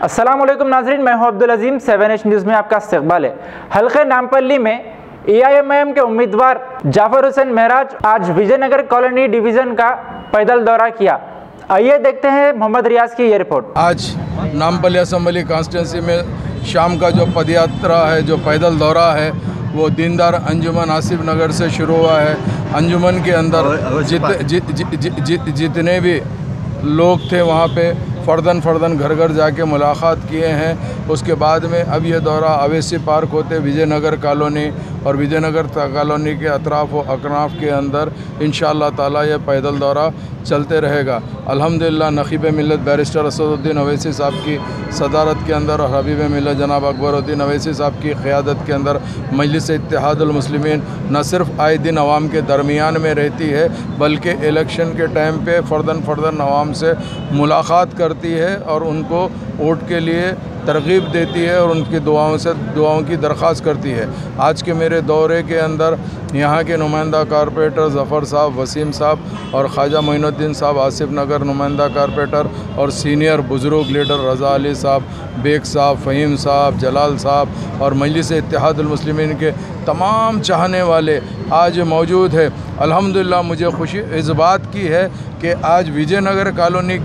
अस्सलाम वालेकुम नाजरीन, मैं हूं अब्दुल अजीम। 7H न्यूज़ में आपका इस्तकबाल है। हल्के नामपल्ली में AIMIM के उम्मीदवार जाफर हुसैन महराज आज विजयनगर कॉलोनी डिवीज़न का पैदल दौरा किया। आइए देखते हैं मोहम्मद रियाज की ये रिपोर्ट। आज नामपल्ली असम्बली कॉन्स्टिट्यूंसी में शाम का जो पदयात्रा है, जो पैदल दौरा है, वो दीनदार अंजुमन आसिफ नगर से शुरू हुआ है। अंजुमन के अंदर जितने भी लोग थे वहाँ पे फ़र्दन घर घर जाके मुलाकात किए हैं। उसके बाद में अब ये दौरा अवेसी पार्क होते विजयनगर कॉलोनी और विजयनगर कॉलोनी के अतराफ़ व अकनाफ के अंदर इंशाअल्लाह ताला ये पैदल दौरा चलते रहेगा। अल्हम्दुलिल्लाह नक़ीब मिल्लत बैरिस्टर असदुद्दीन अवैसी साहब की सदारत के अंदर और हबीब मिल्लत जनाब अकबरुद्दीन अवैसी साहब की क़यादत के अंदर मजलिस इत्तेहादुल मुस्लिमीन न सिर्फ आए दिन अवाम के दरमियान में रहती है, बल्कि इलेक्शन के टाइम पे फ़र्दन अवाम से मुलाकात करती है और उनको वोट के लिए तरग़ीब देती है और उनकी दुआओं की दरख्वास्त करती है। आज के मेरे दौरे के अंदर यहाँ के नुमाइंदा कारपोरेटर ज़फ़र साहब, वसीम साहब और ख्वाजा मोइनुद्दीन साहब आसिफ नगर नुमाइंदा कारपोरेटर और सीनियर बुज़ुर्ग लीडर रज़ा अली साहब, बेग साहब, फ़हीम साहब, जलाल साहब और मजलिस इत्तेहादुल मुस्लिमीन के तमाम चाहने वाले आज मौजूद है। अल्हम्दुलिल्लाह मुझे खुशी इस बात की है कि आज विजयनगर कॉलोनी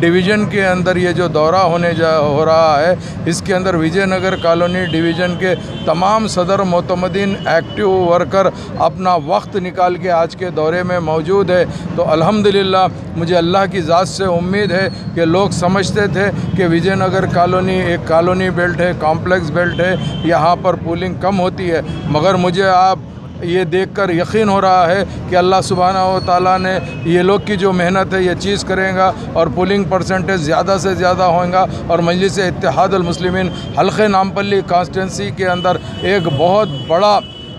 डिवीज़न के अंदर ये जो दौरा हो रहा है, इसके अंदर विजयनगर कॉलोनी डिवीज़न के तमाम सदर मोतमदीन एक्टिव वर्कर अपना वक्त निकाल के आज के दौरे में मौजूद है। तो अल्हम्दुलिल्लाह मुझे अल्लाह की ज़ात से उम्मीद है कि लोग समझते थे कि विजयनगर कॉलोनी एक कॉलोनी बेल्ट है, कॉम्प्लेक्स बेल्ट है, यहाँ पर पूलिंग कम होती है, मगर मुझे आप ये देखकर यकीन हो रहा है कि अल्लाह सुब्हानहू व तआला ने ये लोग की जो मेहनत है ये चीज़ करेगा और पोलिंग परसेंटेज ज़्यादा से ज़्यादा होगा और मजलिस इत्तेहादुल मुस्लिमीन हल्के नामपल्ली कॉन्स्टिट्यूंसी के अंदर एक बहुत बड़ा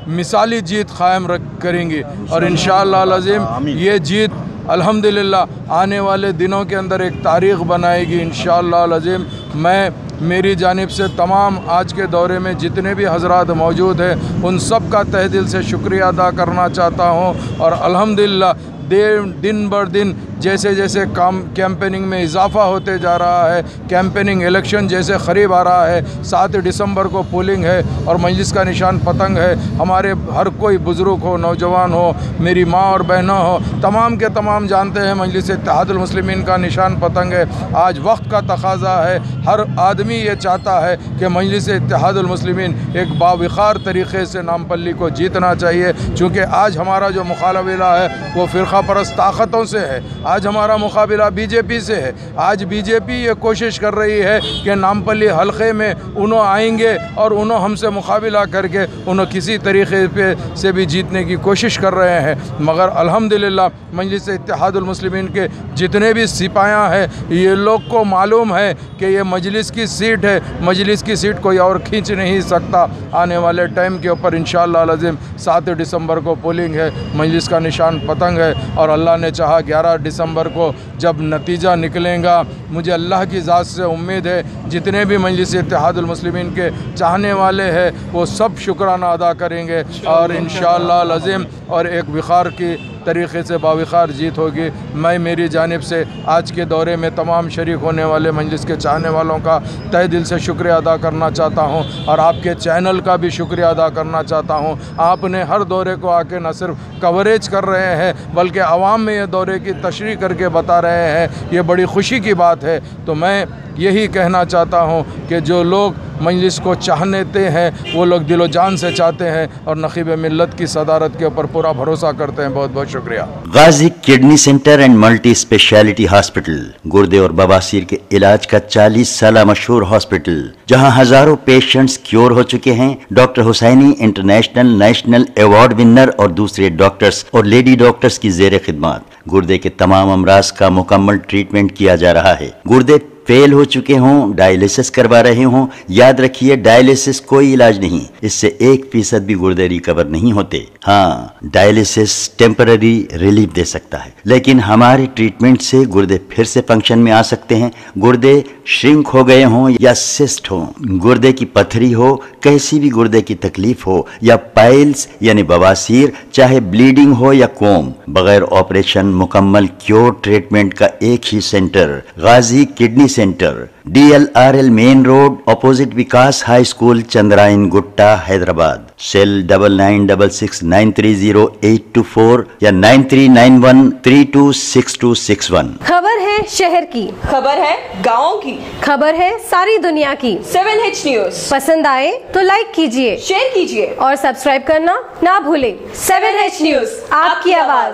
मिसाली जीत कायम करेंगी और इंशाअल्लाह अज़ीम ये जीत अल्हम्दुलिल्लाह आने वाले दिनों के अंदर एक तारीख़ बनाएगी इंशाअल्लाह अज़ीम। मैं मेरी जानिब से तमाम आज के दौरे में जितने भी हज़रात मौजूद हैं उन सब का तहे दिल से शुक्रिया अदा करना चाहता हूँ और अल्हम्दुलिल्लाह दिन बर दिन जैसे जैसे कैंपेनिंग में इजाफ़ा होते जा रहा है, कैंपेनिंग इलेक्शन जैसे क़रीब आ रहा है, 7 दिसंबर को पोलिंग है और मजलिस का निशान पतंग है। हमारे हर कोई बुज़ुर्ग हो, नौजवान हो, मेरी माँ और बहनों हो, तमाम के तमाम जानते हैं मजलिस इत्तेहादुल मुस्लिमीन का निशान पतंग है। आज वक्त का तकाज़ा है, हर आदमी ये चाहता है कि मजलिस इत्तेहादुल मुस्लिमीन एक बावक़ार तरीक़े से नामपल्ली को जीतना चाहिए, चूँकि आज हमारा जो मुकाबला है वो फ़िरक़ा परस्त ताकतों से है। आज हमारा मुकाबला बीजेपी से है। आज बीजेपी ये कोशिश कर रही है कि नामपल्ली हल्के में उन्हों आएंगे और उन्हों हमसे मुकाबला करके उन्हों किसी तरीक़े पे से भी जीतने की कोशिश कर रहे हैं, मगर अल्हम्दुलिल्लाह मजलिस इत्तेहादुल मुस्लिमीन के जितने भी सिपाहियाँ हैं ये लोग को मालूम है कि ये मजलिस की सीट है, मजलिस की सीट कोई और खींच नहीं सकता। आने वाले टाइम के ऊपर इंशाअल्लाह अज़ीम 7 दिसंबर को पोलिंग है, मजलिस का निशान पतंग है और अल्लाह ने चाहा 11 दिसंबर को जब नतीजा निकलेगा, मुझे अल्लाह की ज़ात से उम्मीद है जितने भी मजलिस इत्तेहादुल मुस्लिमीन के चाहने वाले हैं वो सब शुक्राना अदा करेंगे और इंशाअल्लाह अज़ीम और एक वक़ार की तरीक़े से बावक़ार जीत होगी। मैं मेरी जानिब से आज के दौरे में तमाम शरीक होने वाले मजलिस के चाहने वालों का तहे दिल से शुक्रिया अदा करना चाहता हूँ और आपके चैनल का भी शुक्रिया अदा करना चाहता हूँ। आपने हर दौरे को आके न सिर्फ कवरेज कर रहे हैं बल्कि आवाम में ये दौरे की तशरीह करके बता रहे हैं, ये बड़ी खुशी की बात है। तो मैं यही कहना चाहता हूँ कि जो लोग मजलिस को चाहते हैं वो लोग दिलो जान से चाहते हैं और नक़ीब मिल्लत की सदारत के ऊपर पूरा भरोसा करते हैं। बहुत बहुत शुक्रिया। Ghazi kidney centre and multi speciality hospital, गुर्दे और बवासीर के इलाज का 40 साल मशहूर हॉस्पिटल, जहां हजारों पेशेंट्स क्योर हो चुके हैं। Doctor Hussaini international national award winner और दूसरे डॉक्टर्स और लेडी डॉक्टर्स की जेर खिदमत गुर्दे के तमाम अमराज का मुकम्मल ट्रीटमेंट किया जा रहा है। गुर्दे फेल हो चुके हों, डायलिसिस करवा रहे हों, याद रखिए डायलिसिस कोई इलाज नहीं, इससे 1% भी गुर्दे रिकवर नहीं होते। हाँ, डायलिसिस टेम्पररी रिलीफ दे सकता है, लेकिन हमारे ट्रीटमेंट से गुर्दे फिर से फंक्शन में आ सकते हैं। गुर्दे श्रिंक हो गए हों या सिस्ट हो, गुर्दे की पथरी हो, कैसी भी गुर्दे की तकलीफ हो या पाइल्स यानी बवासीर, चाहे ब्लीडिंग हो या कोम, बगैर ऑपरेशन मुकम्मल क्योर ट्रीटमेंट का एक ही centre, Ghazi kidney centre, DLRL main road, opposite Vikas high school, Chandrayangutta, Hyderabad. Cell 9966930824 या 9391326261। खबर है शहर की, खबर है गाँव की, खबर है सारी दुनिया की। 7H न्यूज पसंद आए तो लाइक कीजिए, शेयर कीजिए और सब्सक्राइब करना ना भूलें। 7H न्यूज, आपकी आवाज।